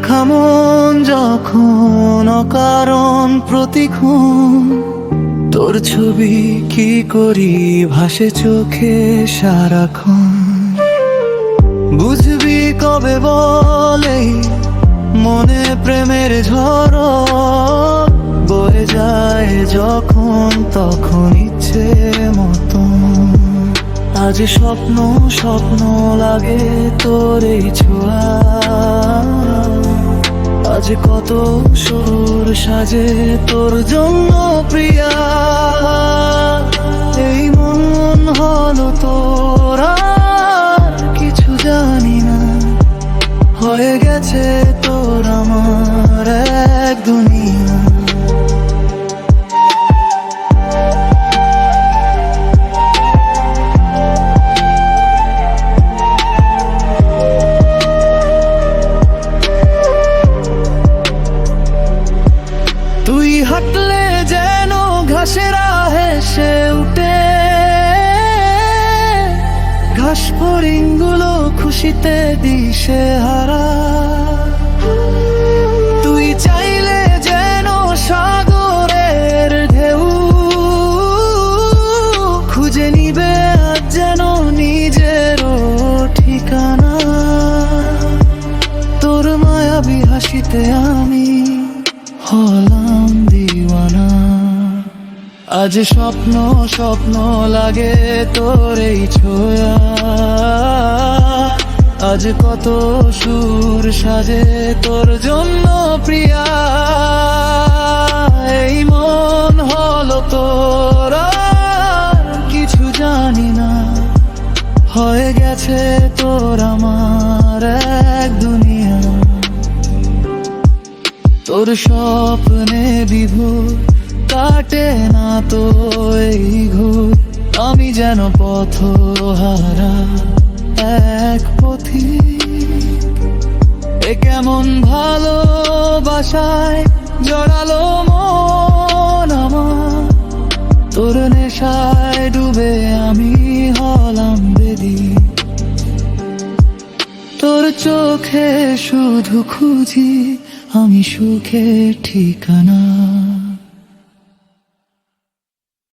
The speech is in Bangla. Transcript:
রাখা মন যখন অকারণ প্রতিক্ষণ, তোর ছবি কি করি ভাসে চোখে সারাক্ষণ। বুঝবি কবে বলে মনে প্রেমের ঝড় বয়ে যায় যখন তখন ইচ্ছে মতন। আজ স্বপ্ন স্বপ্ন লাগে তোর এই ছোঁয়া, আজ কত সুর সাজে তোর জন্য প্রিয়া। এই মন হলো তোর আর কিছু জানি না, হয়ে গেছে তোর আমার এক দুনিয়া। তুই হাঁটলে যেন ঘাসের হেসে উঠে, ঘাস ফড়িংগুলো খুশিতে দিশে হারা। তুই চাইলে যেন সাগরের ঢেউ খুঁজে নিবে আজ যেন নিজেরও ঠিকানা। তোর মায়াবী হাসিতে আমি হলাম দিওয়ানা। আজ স্বপ্ন স্বপ্ন লাগে তোর এই ছোঁয়া, আজ কত সুর সাজে তোর জন্য প্রিয়া। এই মন হলো তোর আর কিছু জানি না, হয়ে গেছে তোর আমার এক দুনিয়া। তোর স্বপ্নে বিভোর কাটে না তো এই ঘোর, আমি যেন পথহারা এক পথিক। এ কেমন ভালোবাসায় জড়ালো মন আমার, তোর নেশায় ডুবে আমি হলাম বেদি। তোর চোখে শুধু খুঁজি আমি সুখের ঠিকানা।